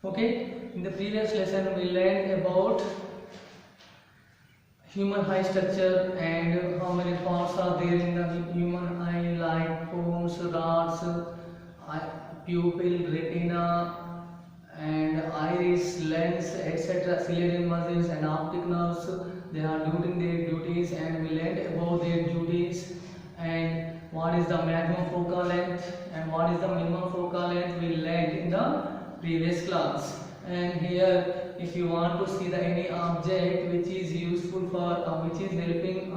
Okay, in the previous lesson we learned about human eye structure and how many parts are there in the human eye, like cones, rods, pupil, retina, and iris, lens, etc. Ciliary muscles and optic nerves. They are doing their duties, and we learned about their duties and what is the maximum focal length and what is the minimum focal length. We learned in the previous class. And here, if you want to see the any object which is useful for which is helping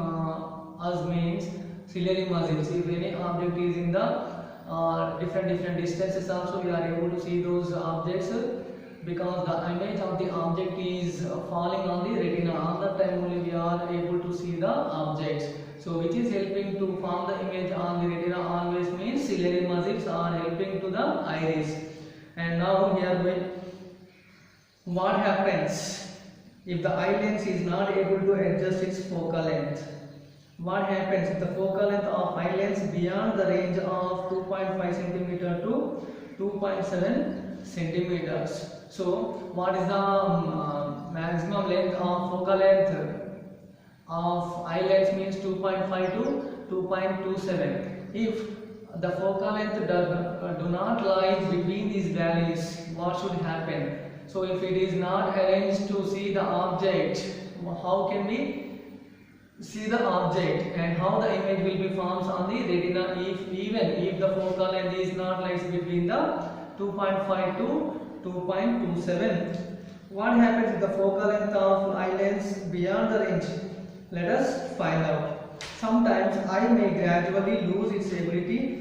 us, means ciliary muscles. If any object is in the different distances, also we are able to see those objects, because the image of the object is falling on the retina. On that time only we are able to see the objects. So which is helping to form the image on the retina always means ciliary muscles are helping to the iris. And now here what happens if the eye lens is not able to adjust its focal length? What happens if the focal length of eye lens beyond the range of 2.5 cm to 2.7 centimeters? So what is the maximum length of focal length of eye lens? Means 2.5 to 2.27. If the focal length do not lie between these values, what should happen? So if it is not arranged to see the object, how can we see the object and how the image will be formed on the retina even if the focal length is not lies between the 2.5 to 2.27? What happens if the focal length of eye lens beyond the range? Let us find out. Sometimes eye may gradually lose its ability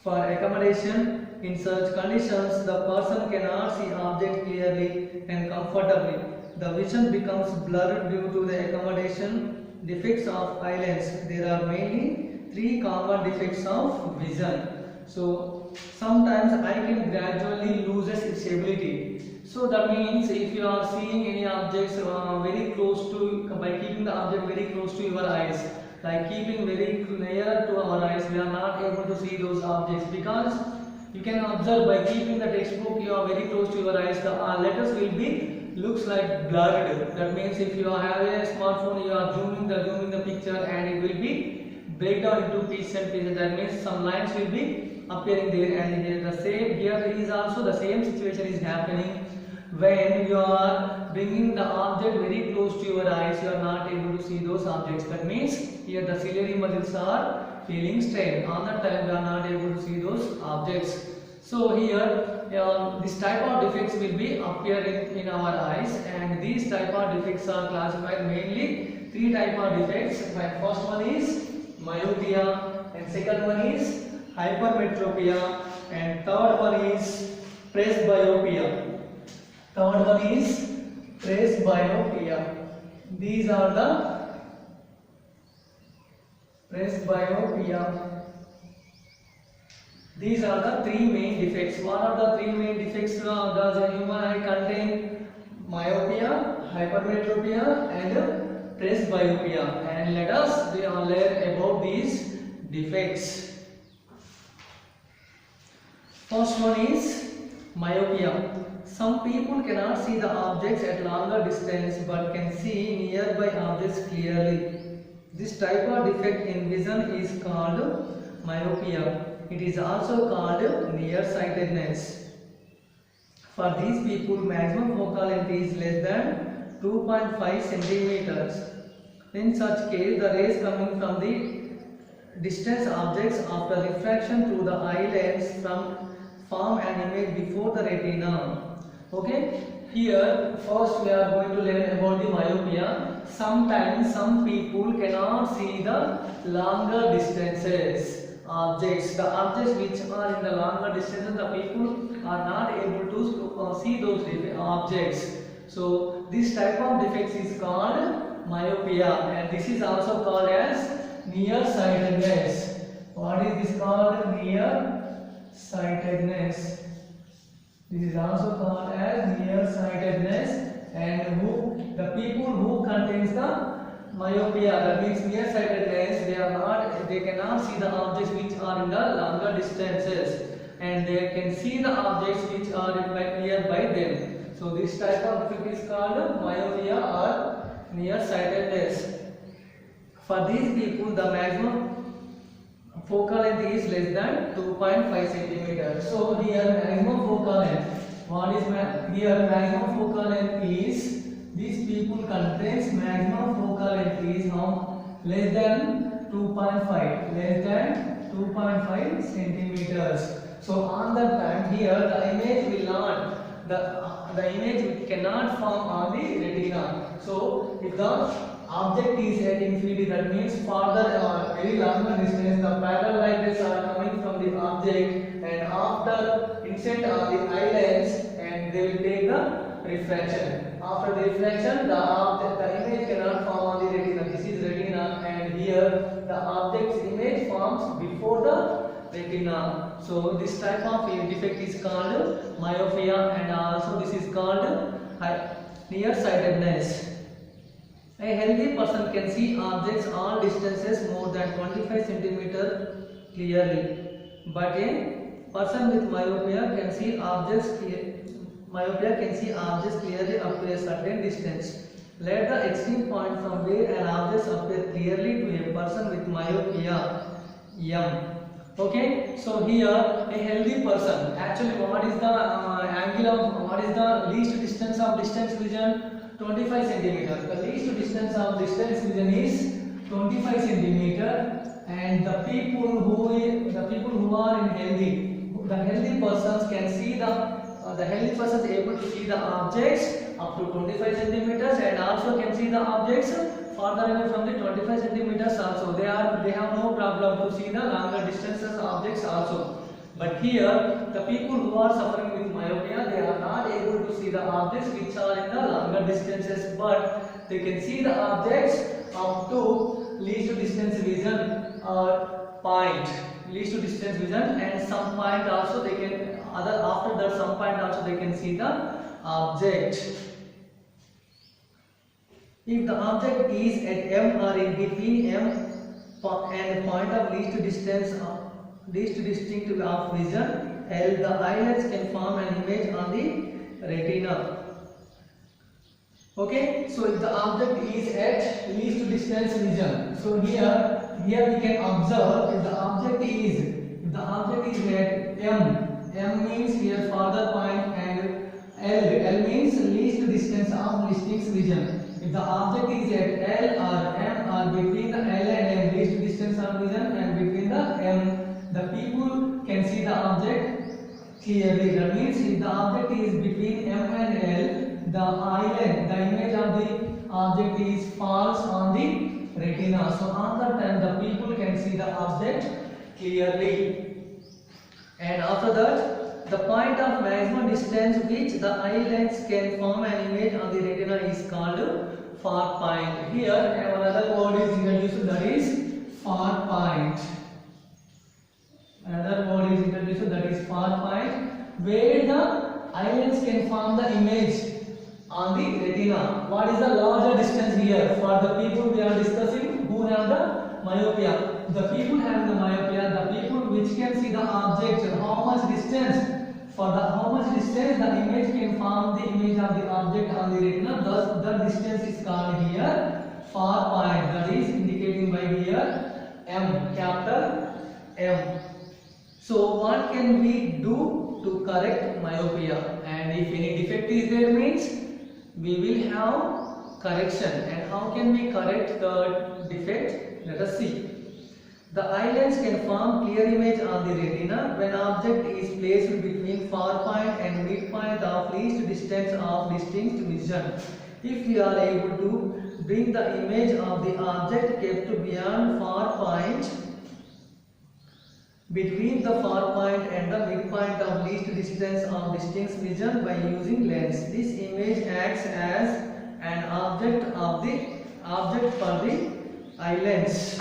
for accommodation. In such conditions, the person cannot see object clearly and comfortably. The vision becomes blurred due to the accommodation defects of eye lens. There are mainly three common defects of vision. So sometimes eye can gradually loses its ability. So that means if you are seeing any objects very close to, by keeping the object very close to your eyes, like keeping very near to our eyes, we are not able to see those objects, because you can observe by keeping the textbook you are very close to your eyes, the letters will be looks like blurred. That means if you have a smartphone, you are zooming the picture and it will be break down into pieces and pieces. That means some lines will be appearing there, and here is also the same situation is happening. When you are bringing the object very close to your eyes, you are not able to see those objects. That means here the ciliary muscles are feeling strain. On that time we are not able to see those objects. So here this type of defects will be appearing in our eyes, and these type of defects are classified mainly three type of defects. First one is myopia, and second one is hypermetropia, and third one is presbyopia. Third one is presbyopia. These are the presbyopia. These are the three main defects. What are the three main defects does a human eye contain? Myopia, hypermetropia, and presbyopia. And let us learn about these defects. First one is myopia. Some people cannot see the objects at longer distance but can see nearby objects clearly. This type of defect in vision is called myopia. It is also called nearsightedness. For these people, maximum focal length is less than 2.5 centimeters. In such case, the rays coming from the distant objects after refraction through the eye lens form an image before the retina. Okay, here first we are going to learn about the myopia. Sometimes some people cannot see the longer distances objects. The objects which are in the longer distances, the people are not able to see those objects. So this type of defects is called myopia, and this is also called as nearsightedness. What is this called? Nearsightedness. This is also called as nearsightedness, and the people who contains the myopia, that means nearsightedness, they cannot see the objects which are in the longer distances. and they can see the objects which are nearby them. So this type of defect is called myopia or nearsightedness. For these people, the maximum focal length is less than 2.5 centimeters. So here maximum focal length. What is here maximum focal length is, these people contains maximum focal length is how less than 2.5, less than 2.5 centimeters. So on that time here the image will not, the image cannot form on the retina. So if the object is at infinity, that means further very longer distance, the parallel light rays are coming from the object and after incident on the eye lens, and they will take the refraction. After the refraction, the image cannot form on the retina. This is retina, and here the object's image forms before the retina. So this type of defect is called myopia, and also this is called nearsightedness. A healthy person can see objects all distances more than 25 cm clearly, but a person with myopia can see objects clearly up to a certain distance. Let the extreme point from where an object appears clearly to a person with myopia, M. Okay, so here a healthy person, actually what is the angle of, what is the least distance of distance vision? 25 centimeter. The least distance of distance vision is 25 centimeter, and the people who are in healthy, the healthy persons can see the healthy person is able to see the objects up to 25 centimeters and also can see the objects further away from the 25 centimeters also. They have no problem to see the longer distances objects also. But here the people who are suffering with myopia, they are not able to see the objects which are in the longer distances, but they can see the objects up to least distance vision or point, least distance vision, and some point also they can, after that some point also they can see the object. If the object is at M or in between M and point of least distance distinct of vision L, the eyelids can form an image on the retina. Okay, so if the object is at least distance vision, so here we can observe if the object is at M means here farther point, and L means least distance of distinct vision. If the object is at L or M or between the L and M, least distance of vision, and between the M, the people can see the object clearly. That means if the object is between M and L, the eyelid, the image of the object is falls on the retina. So on that time the people can see the object clearly. And after that, the point of maximum distance which the eye lens can form an image on the retina is called far point. Here another word is introduced, that is far point. Another word is introduced, that is far point, where the eye lens can form the image on the retina. What is the larger distance here? For the people we are discussing who have the myopia. The people having the myopia, the people which can see the object, how much distance, for the how much distance the image can form the image of the object on the retina, thus the distance is called here far point, that is indicating by here M, capital M. So what can we do to correct myopia? And if any defect is there means we will have correction. And how can we correct the defect? Let us see. The eye lens can form clear image on the retina when object is placed between far point and midpoint of least distance of distinct vision. If we are able to bring the image of the object kept beyond far point, between the far point and the midpoint of least distance of distinct vision by using lens, this image acts as an object for the eye lens.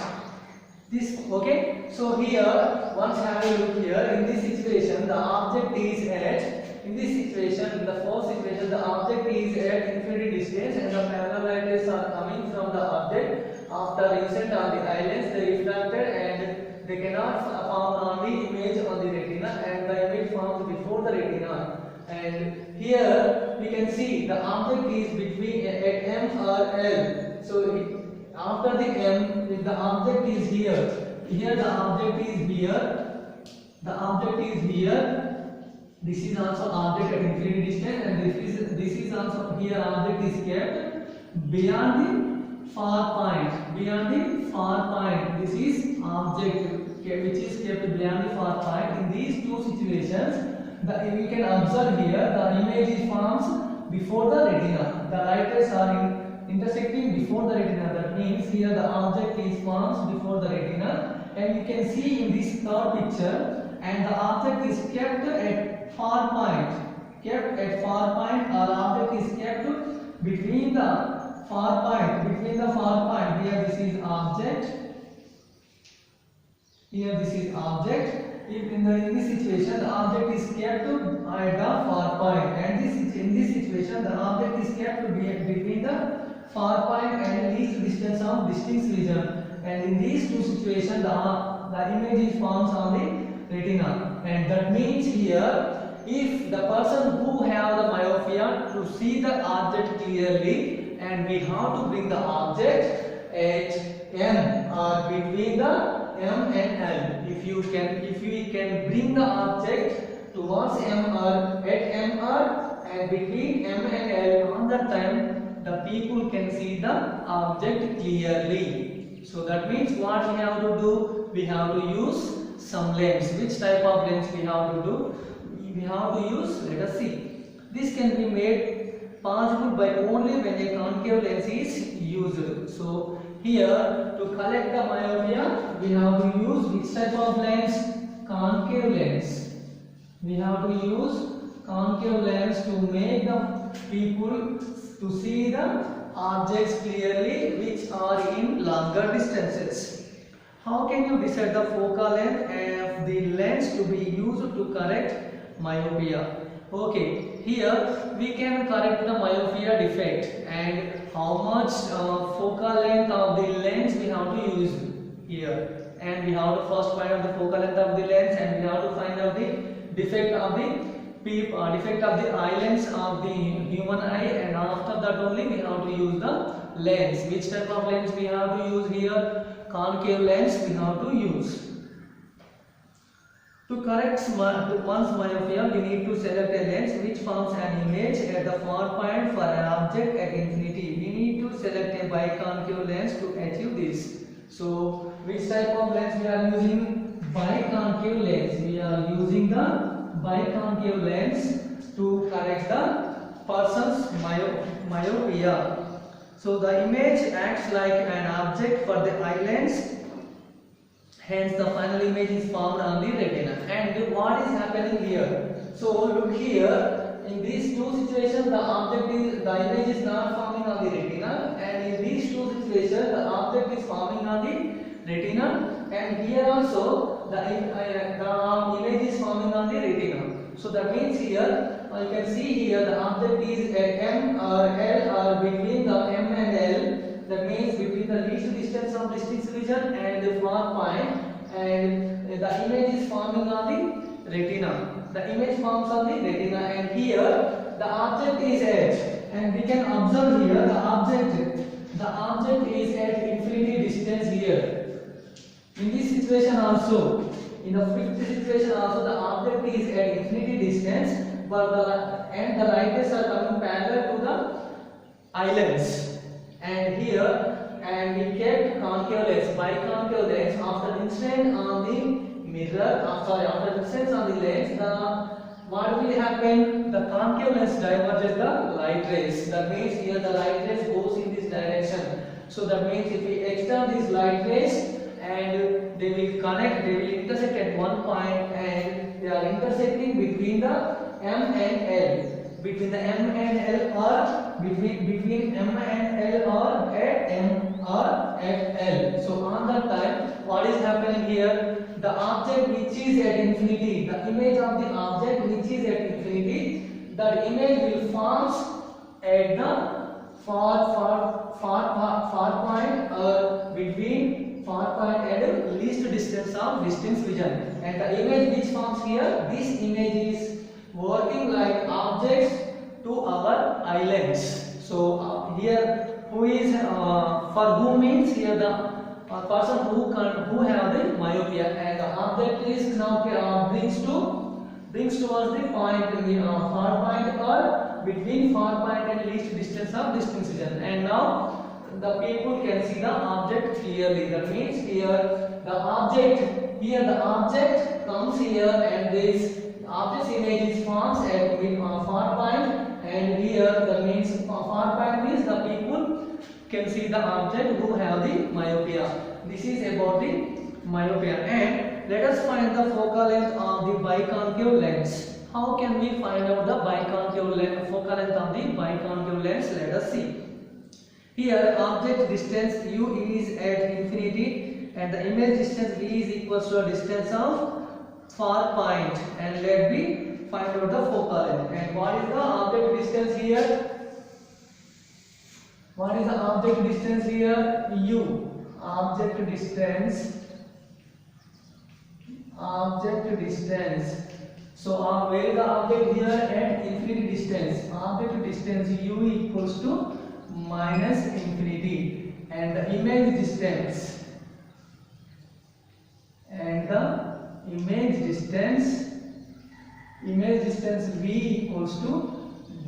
This, okay, so here once have a look here. In this situation the object is at, in this situation, in the first situation, the object is at infinity distance and the parallel light rays are coming from the object. After incident on the eye lens, they refracted and they cannot form on the image on the retina, and the and here we can see the object is between at M or L. So after the M, if the object is here, the object is here, the object is here. This is also object at infinity distance, and this is also here object is kept beyond the far point. Beyond the far point, this is object which is kept beyond the far point. In these two situations, we can observe here the image is forms before the retina. The light rays are intersecting before the retina. That means here the object is forms before the retina, and you can see in this third picture, and the object is kept at far point. Kept at far point, or object is kept between the far point. Between the far point, here this is object. Here this is object. If in this situation the object is kept at the far point, and in this situation the object is kept between the far point and least distance of distinct region, and in these two situations the image is formed on the retina. And that means here, if the person who have the myopia to see the object clearly, and we have to bring the object at M or between the M and L. If we can bring the object towards M or at M or and between M and L, on that time the people can see the object clearly. So that means what we have to do? We have to use some lens. Which type of lens we have to do? We have to use, let us see. This can be made possible by only when a concave lens is used. So here, to correct the myopia, we have to use which type of lens? Concave lens. We have to use concave lens to make the people to see the objects clearly which are in longer distances. How can you decide the focal length of the lens to be used to correct myopia? Okay, here we can correct the myopia defect, and how much focal length of the lens we have to use here, and we have to first find out the focal length of the lens, and we have to find out the defect of the eye lens of the human eye, and after that only we have to use the lens. Which type of lens we have to use here? Concave lens we have to use. To correct one's myopia, we need to select a lens which forms an image at the far point for an object at infinity. We need to select a biconcave lens to achieve this. So, which type of lens we are using? Biconcave lens. We are using the biconcave lens to correct the person's myopia. So, the image acts like an object for the eye lens. Hence, the final image is formed on the retina. And what is happening here? So, look here. In these two situations, the image is not forming on the retina, and in these two situations, the object is forming on the retina. And here also, the image is forming on the retina. So that means here, you can see here the object is at M or L or between the M and L. That means between the least distance of distinct region and the far point, and the image is forming on the retina. The image forms on the retina, and here the object is at, and we can observe here the object is at infinity distance here. In this situation also, in the fifth situation also, the object is at infinity distance, but the light rays are coming parallel to the eye lens. And here, and we kept concave lens, biconcave lens. After incident on the mirror, after incidence on the lens, what will happen? The concave lens diverges the light rays. That means here the light rays goes in this direction. So that means if we extend these light rays, and they will connect, they will intersect at one point, and they are intersecting between the M and L. Between the M and L, or between M and L, or at M or at L. So on that time, what is happening here? The object which is at infinity, the image of the object which is at infinity, that image will forms at the far point, or between far point and least distance of distinct vision. And the image which forms here, this image is working like objects to our eyelids. So here who is for who means here the person who have the myopia, and the object is now brings towards the point far point or between far point and least distance of this incision, and now the people can see the object clearly. That means here the object comes here, and this object's image is forms at far point, and here that means far point means the people can see the object who have the myopia. This is about the myopia. And let us find the focal length of the biconcave lens. How can we find out the biconcave length, focal length of the biconcave lens? Let us see. Here object distance u is at infinity, and the image distance v is equals to a distance of far point, and let me find out the focal length. And what is the object distance here? What is the object distance here? U. Object distance. So where is the object here? At infinity distance. Object distance u equals to minus infinity, and the image distance v equals to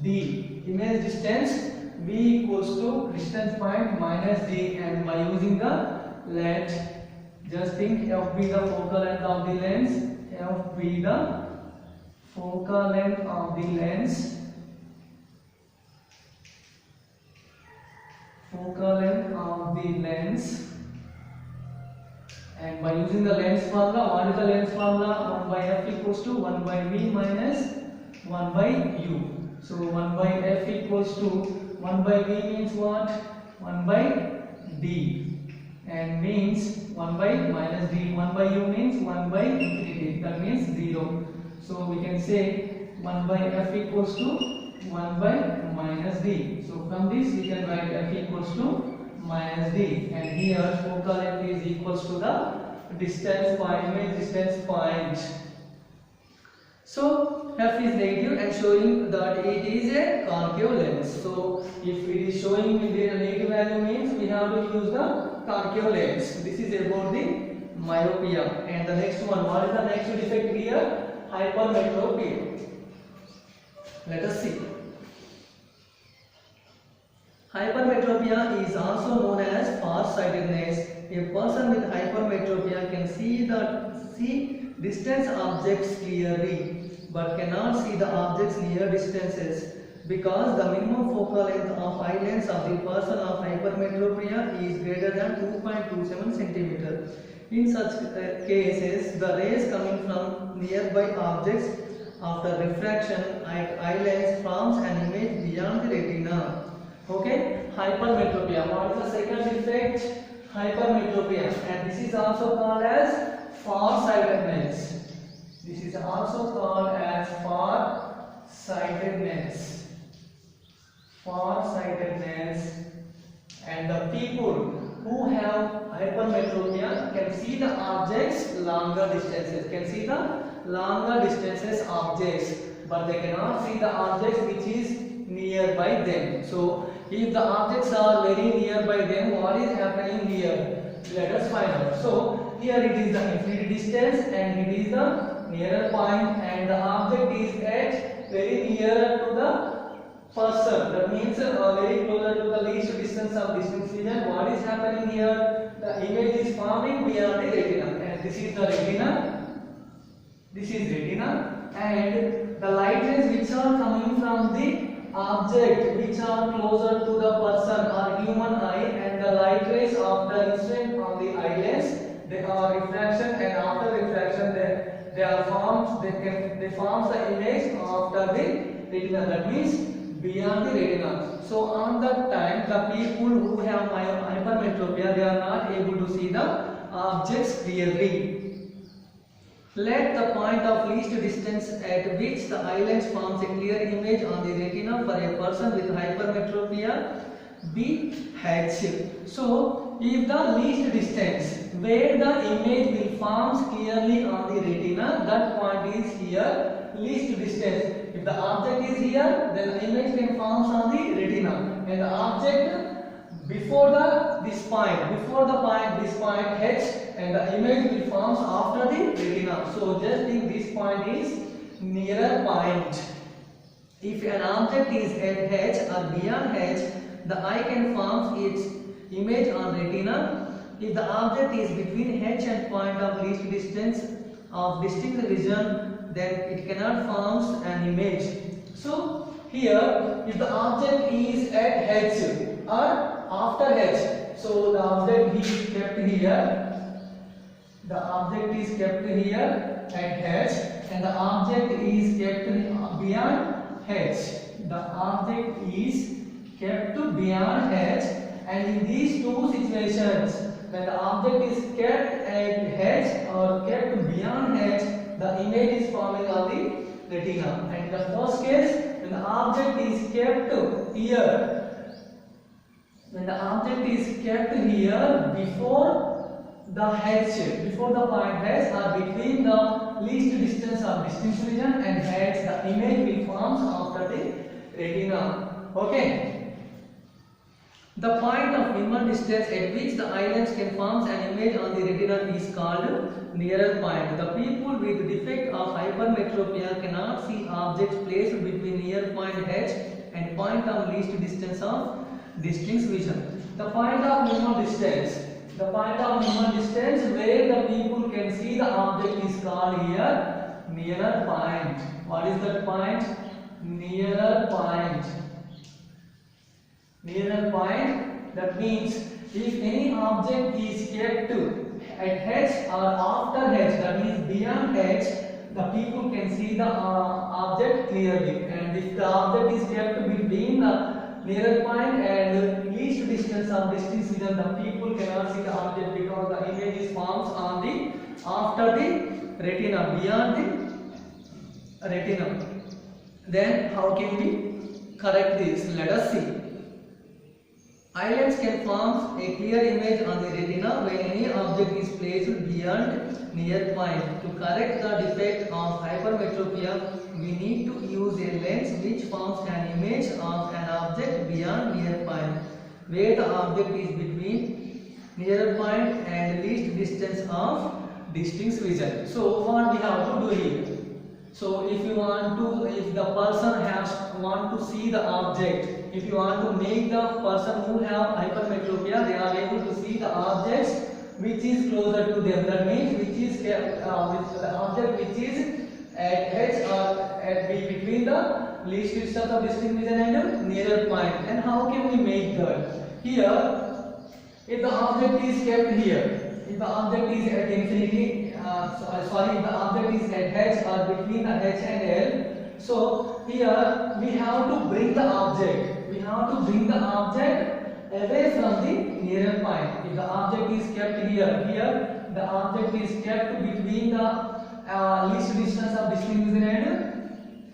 d. Image distance v equals to distance point minus d, and by using the length, just think f be the focal length of the lens, f be the focal length of the lens, and by using the lens formula, what is the lens formula? 1 by f equals to 1 by v minus 1 by u. So 1 by f equals to 1 by v means what? 1 by d, and means 1 by minus d. 1 by u means 1 by infinity, that means 0. So we can say 1 by f equals to 1 by minus d. So from this we can write f equals to minus d, and here focal length is equals to the distance point, image distance point. So f is negative and showing that it is a concave lens. So if it is showing the negative value means we have to use the concave lens. This is about the myopia. And the next one, what is the next defect here? Hypermetropia. Let us see. Hypermetropia is also known as farsightedness. A person with hypermetropia can see distant objects clearly, but cannot see the objects near distances, because the minimum focal length of eye lens of the person of hypermetropia is greater than 2.27 cm. In such cases, the rays coming from nearby objects after refraction at eye lens forms an image beyond the retina. Okay, hypermetropia. What is the second defect? Hypermetropia, and this is also called as farsightedness. This is also called as farsightedness. And the people who have hypermetropia can see the objects longer distances, objects, but they cannot see the objects which is nearby them. So if the objects are very nearby them, what is happening here? Let us find out. So here it is the infinity distance, and it is the nearer point, and the object is at very near to the person. That means very closer to the least distance of this incision. What is happening here? The image is forming beyond the retina, and this is the retina. This is retina, and the light rays which are coming from the object which are closer to the person or human eye, and the light rays of the incident on the eyelids, they are refraction, and after refraction they are formed, they form the image after the retina, that means beyond the retina. So on that time, the people who have hypermetropia, they are not able to see the objects clearly. Let the point of least distance at which the eye lens forms a clear image on the retina for a person with hypermetropia be h. So if the least distance where the image will forms clearly on the retina. That point is here least distance. If the object is here, then the image can forms on the retina, and the object before this point this point H, and the image will forms after the retina. So just think this point is nearer point. If an object is at H or beyond H, the eye can form its image on retina. If the object is between H and point of least distance of distinct vision, then it cannot form an image. So here, if the object is at H or after H, so the object is kept here. The object is kept here at H, and the object is kept beyond H. The object is kept beyond H, and in these two situations, when the object is kept at H or kept beyond H, the image is forming on the retina. And in the first case, when the object is kept here, when the object is kept here before the H, before the point H or between the least distance of distinct vision and H, the image will form after the retina. Okay. The point of minimum distance at which the eye lens can form an image on the retina is called nearer point. The people with defect of hypermetropia cannot see objects placed between near point H and point of least distance of distinct vision. The point of minimum distance. The point of minimum distance where the people can see the object is called here nearer point. What is that point? Nearer point. Nearer point, that means if any object is kept at H or after H, that means beyond H, the people can see the object clearly. And if the object is kept between the nearer point and least distance of distinct vision, the people cannot see the object because the image is formed on the after the retina, beyond the retina. Then how can we correct this? Let us see. Eye lens can form a clear image on the retina when any object is placed beyond near point. To correct the defect of hypermetropia, we need to use a lens which forms an image of an object beyond near point, where the object is between nearer point and least distance of distinct vision. So what we have to do here? So if the person want to see the object, if you want to make the person who have hypermetropia, they are able to see the objects which is closer to them. That means which is the object which is at H or at between the least distance of distinct vision and nearer point. And how can we make that? Here, if the object is kept here, if the object is at infinity, if the object is at H or between the H and L, so here we have to bring the object. We have to bring the object away from the nearer point. If the object is kept here the object is kept between the least distance of distinct vision and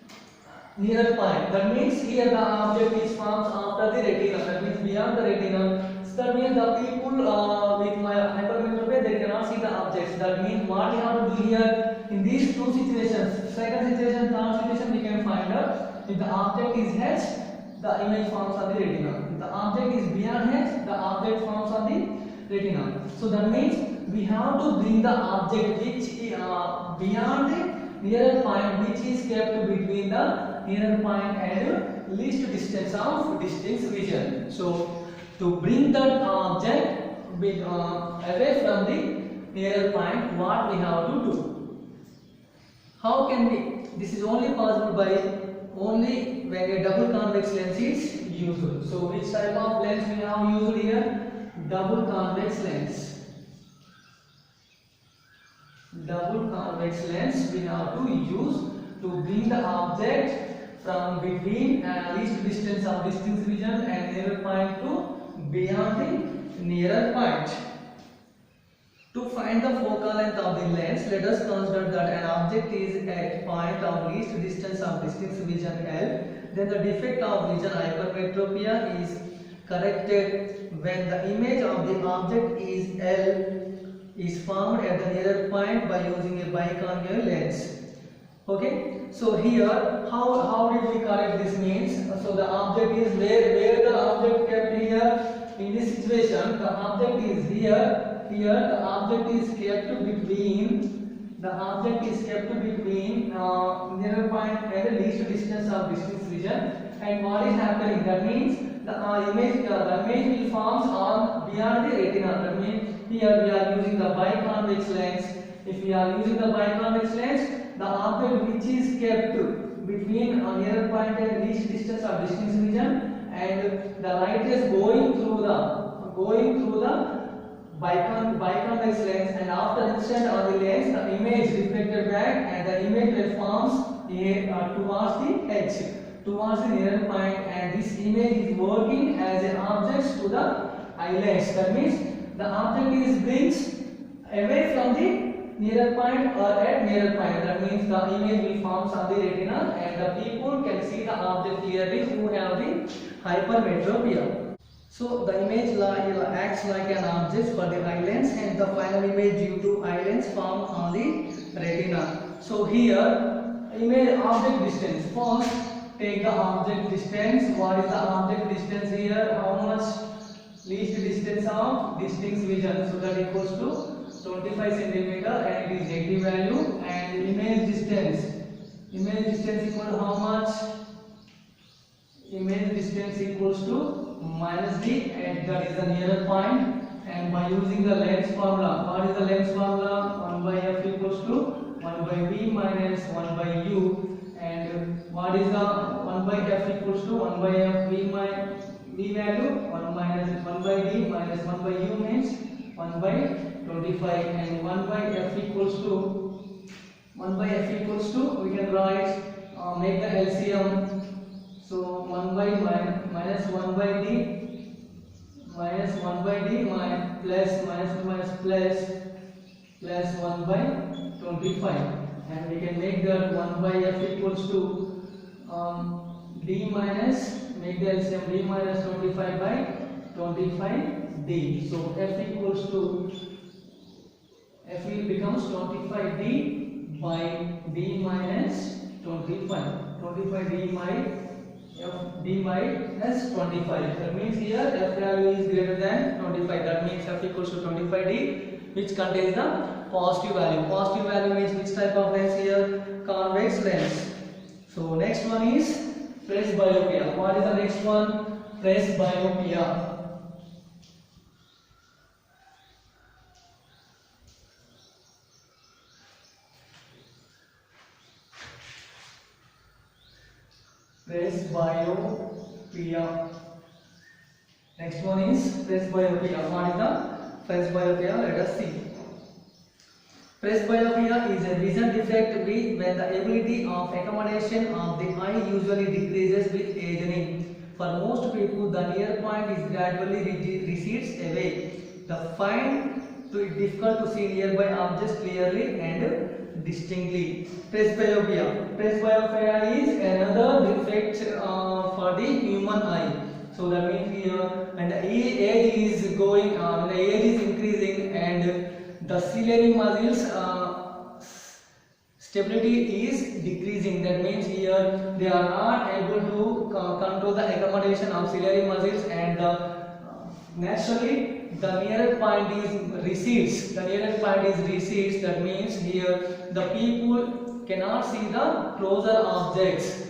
nearer point. That means here the object is formed after the retina. That means beyond the retina. So that means the people with my hypermetropia, they cannot see the objects. That means what we have to do here in these two situations, second situation, third situation, we can find out if the object is H, the image forms on the retina. If the object is beyond H, the object forms on the retina. So that means we have to bring the object which is beyond the nearer point, which is kept between the nearer point and least distance of distinct vision. So to bring that object away from the nearer point, what we have to do? How can we? This is only possible by only when a double convex lens is used. So which type of lens we have used here? Double convex lens. Double convex lens we have to use to bring the object from between least distance of distinct vision and nearer point to beyond the nearer point. To find the focal length of the lens, let us consider that an object is at point of least distance of distinct vision L. Then the defect of vision hypermetropia is corrected when the image of the object is L is formed at the nearer point by using a biconvex lens. Okay, so here how did we correct this means? So the object is where the object kept here in this situation. The object is here. Here the object is kept between nearer point and the least distance of distance region. And what is happening? That means the image will forms on beyond the retina. That means here we are using the biconvex lens. If we are using the biconvex lens, the object which is kept between nearer point and least distance of distance region, and the light is going through the biconvex lens, and after instant on the lens, the image reflected back, and the image forms towards the edge, towards the nearer point, and this image is working as an object to the eyelash. That means the object is brings away from the nearer point or at nearer point. That means the image will form on the retina, and the people can see the object clearly who have the hypermetropia. So the image acts like an object for the eye lens, and the final image due to eye lens formed on the retina. So here image object distance. First take the object distance. What is the object distance here? How much least distance of distinct vision? So that equals to 25 centimeter, and it is negative value. And image distance equal to how much? Image distance equals to minus d, and that is the nearer point. And by using the lens formula, what is the lens formula? 1 by f equals to 1 by v minus 1 by u. And what is the 1 by f equals to 1 by f v value? 1 minus 1 by d minus 1 by u means 1 by 25, and 1 by f equals to we can write make the LCM. So 1 by minus 1 by d minus 1 by d plus minus plus 1 by 25, and we can make that 1 by f equals to d minus, make the LCM, d minus 25 by 25 d. So f equals to, f will becomes 25d by d minus 25 d by f d minus 25. That means here f value is greater than 25. That means f equals to 25d, which contains the positive value. Positive value means which type of lens here? Convex lens. So next one is presbyopia. What is the next one? Presbyopia. Presbyopia. Next one is presbyopia. What is the presbyopia? Let us see. Presbyopia is a vision defect when the ability of accommodation of the eye usually decreases with aging. For most people, the near point is gradually recedes away. The find it difficult to see nearby objects clearly and distinctly. Presbyopia. Presbyopia is another defect for the human eye. So that means here, when the age is going on, the age is increasing, and the ciliary muscles stability is decreasing. That means here they are not able to control the accommodation of ciliary muscles, and naturally the nearer point is recedes. The nearer point is recedes. That means here the people cannot see the closer objects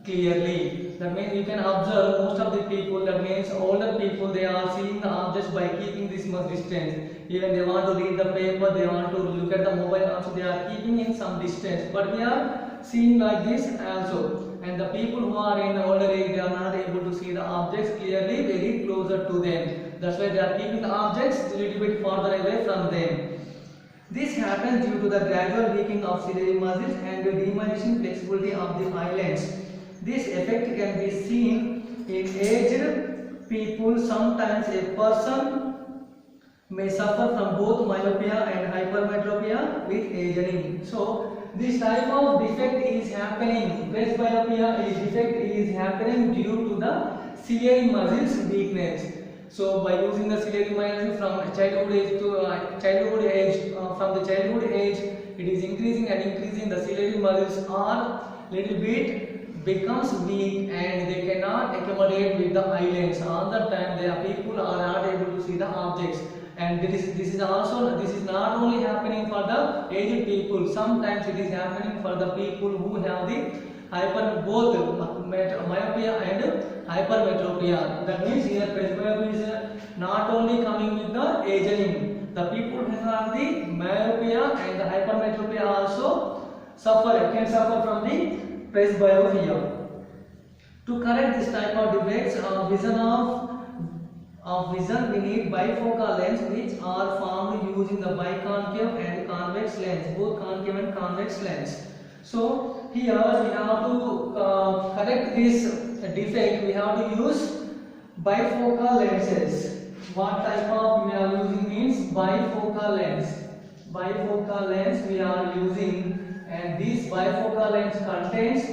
clearly. That means you can observe most of the people, that means older people, they are seeing the objects by keeping this much distance. Even they want to read the paper, they want to look at the mobile also, they are keeping in some distance. But we are seeing like this also. And the people who are in the older age, they are not able to see the objects clearly very closer to them. That's why they are keeping the objects a little bit farther away from them. This happens due to the gradual weakening of ciliary muscles and the diminishing flexibility of the eyelids. This effect can be seen in aged people. Sometimes a person may suffer from both myopia and hypermetropia with aging. So this type of defect is happening. Presbyopia defect is happening due to the ciliary muscles weakness. So by using the ciliary myopia from childhood age to from the childhood age, it is increasing and increasing. The ciliary muscles are little bit becomes weak and they cannot accommodate with the eyelids. All the time, the people are not able to see the objects. And this is not only happening for the aged people. Sometimes it is happening for the people who have the both myopia and hypermetropia. That means here presbyopia is not only coming with the aging. The people who have the myopia and the hypermetropia also can suffer from the presbyopia. To correct this type of defects of vision, we need bifocal lens, which are formed using the biconcave and convex lens, both concave and convex lens. So here we have to correct this defect. We have to use bifocal lenses. What type of we are using means bifocal lens. Bifocal lens we are using, and this bifocal lens contains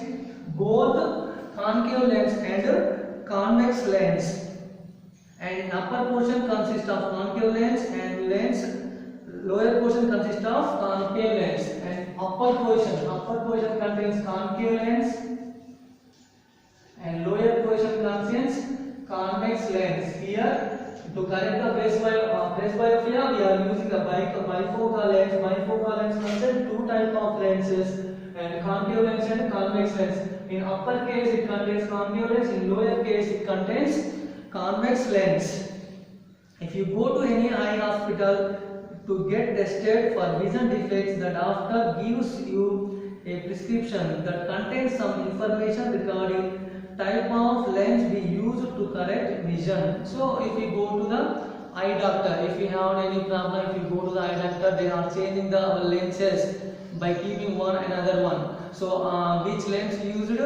both concave lens and convex lens. And upper portion consists of concave lens and lower portion consists of concave lens. And upper portion contains concave lens and lower portion contains convex lens. Here, to correct the presbyopia, we are using the bifocal lens. Bifocal lens contains two types of lenses, and concave lens and convex lens. In upper case, it contains concave lens. In lower case, it contains convex lens. If you go to any eye hospital to get tested for vision defects, the doctor gives you a prescription that contains some information regarding type of lens we use to correct vision. So if you go to the eye doctor, if you have any problem, if you go to the eye doctor, they are changing the lenses by keeping one another one. So which lens used,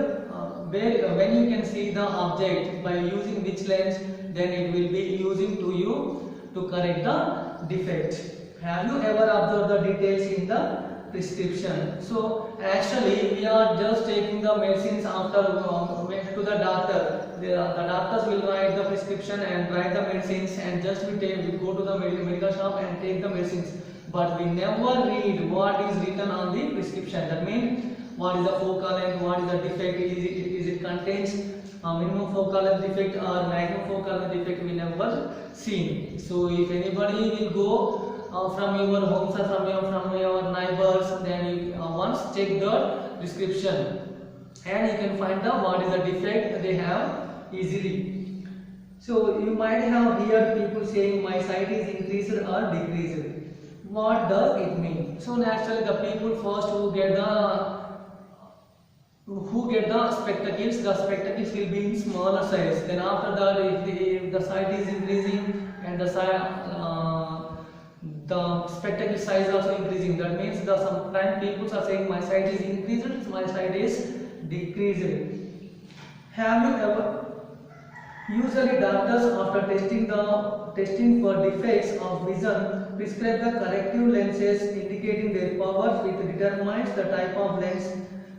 when you can see the object by using which lens, then it will be using to you to correct the defect. Have you ever observed the details in the prescription? So actually we are just taking the medicines after to the doctor. The doctors will write the prescription and write the medicines, and just we go to the medical shop and take the medicines. But we never read what is written on the prescription. That means what is the focal length, what is the defect, is it contains minimum focal length defect or maximum focal length defect, we never seen. So if anybody will go from your homes or from your neighbors, then you once check the prescription and you can find out what is the defect they have easily. So you might have heard people saying my sight is increased or decreased. What does it mean? So naturally the people first who get the spectacles, the spectacles will be in smaller size. Then after that, if the sight is increasing and the spectacle size also increasing, that means sometimes people are saying my sight is increased, my sight is decreased. Have you ever? Usually doctors, after testing for defects of vision, prescribe the corrective lenses indicating their power, which determines the type of lens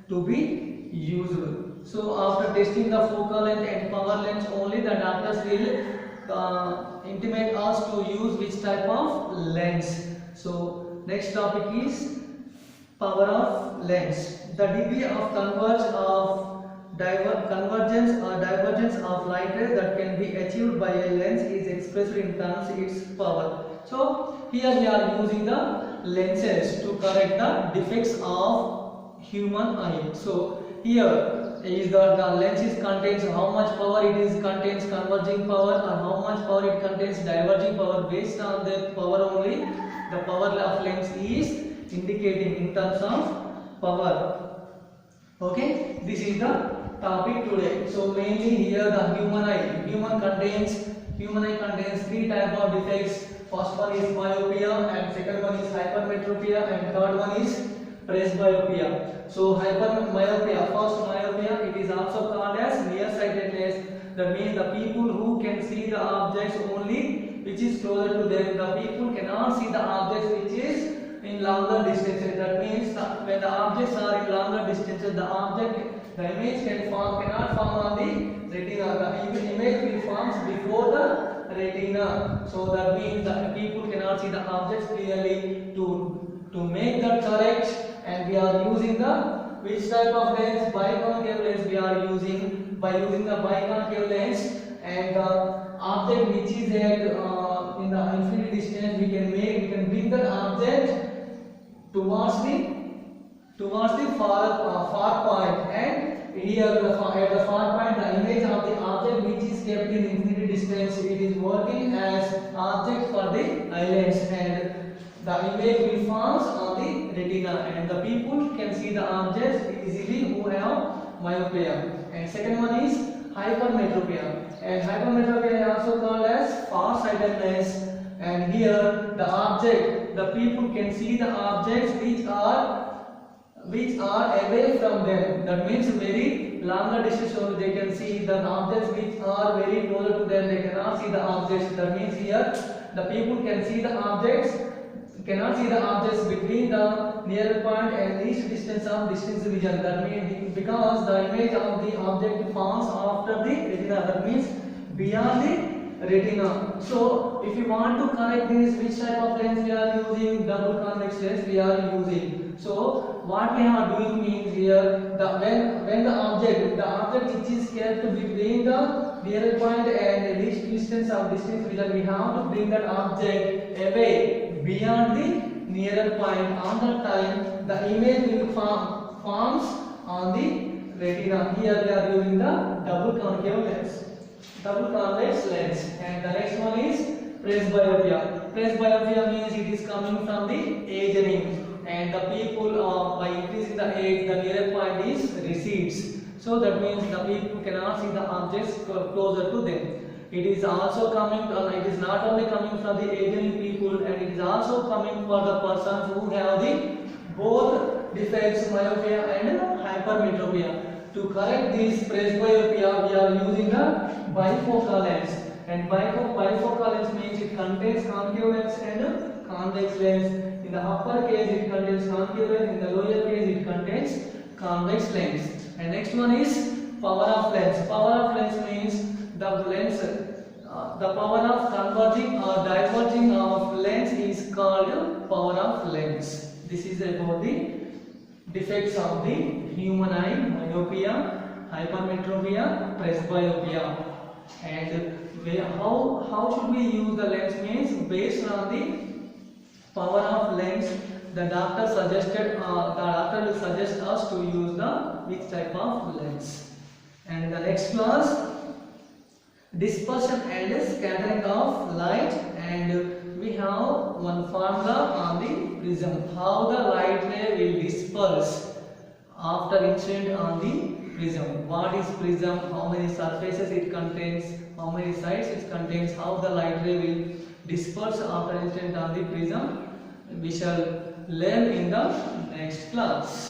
to be used. So after testing the focal length and power lens, only the doctors will intimate us to use which type of lens. So next topic is power of lens. The degree of convergence or divergence of light rays that can be achieved by a lens is expressed in terms of its power. So here we are using the lenses to correct the defects of human eye. So here is the lenses contains how much power it is contains converging power, or how much power it contains diverging power. Based on the power only, the power of lens is indicating in terms of power. Okay, this is the topic today. So mainly here the human eye. Human eye contains three types of defects. First one is myopia, and second one is hypermetropia, and third one is presbyopia. So hypermyopia, first myopia, it is also called as nearsightedness. That means the people who can see the objects only which is closer to them. The people cannot see the objects which is in longer distances. That means when the objects are in longer distances, the image cannot form on the retina. The image will form before the retina. So that means that people cannot see the objects clearly. To make that correct, and we are using the which type of lens? Biconcave lens we are using. By using the biconcave lens, and the object which is at in the infinity distance, we can bring that object towards the far point, and here at the far point the image of the object which is kept in infinity distance, it is working as object for the eyelens, and the image will form on the retina, and the people can see the objects easily who have myopia. And second one is hypermetropia, and hypermetropia is also called as far-sightedness, and here the people can see the objects which are away from them. That means very longer distance, so they can see the objects which are very closer to them, they cannot see the objects. That means here the people can see the objects, cannot see the objects between the near point and least distance of distance vision. That means because the image of the object forms after the retina, that means beyond the retina. So if you want to correct this, which type of lens we are using? Double convex lens we are using. So what we are doing means here, when the object which is kept between the near point and least distance of distance vision, we have to bring that object away beyond the nearer point. On that time the image will forms on the retina. Here we are using the double convex lens. And the next one is presbyopia. Presbyopia means it is coming from the aging, and the people by increasing the age, the nearer point is recedes. So that means the people cannot see the objects closer to them. It is also coming. It is not only coming from the aging people, and it is also coming for the persons who have the both defects, myopia and hypermetropia. To correct this presbyopia, we are using the bifocal lens. And bifocal lens means it contains concave lens and convex lens. In the upper case it contains concave lens, in the lower case it contains convex lens. And next one is power of lens. Power of lens means the lens, the power of converging or diverging of lens is called power of lens. This is about the defects of the human eye: myopia, hypermetropia, presbyopia. And how should we use the lens means based on the power of lens, the doctor will suggest us to use the which type of lens. And in the next class, dispersion and scattering of light, and we have one formula on the prism, how the light ray will disperse after incident on the prism. What is prism? How many surfaces it contains? How many sides it contains? How the light ray will disperse after incident on the prism? We shall learn in the next class.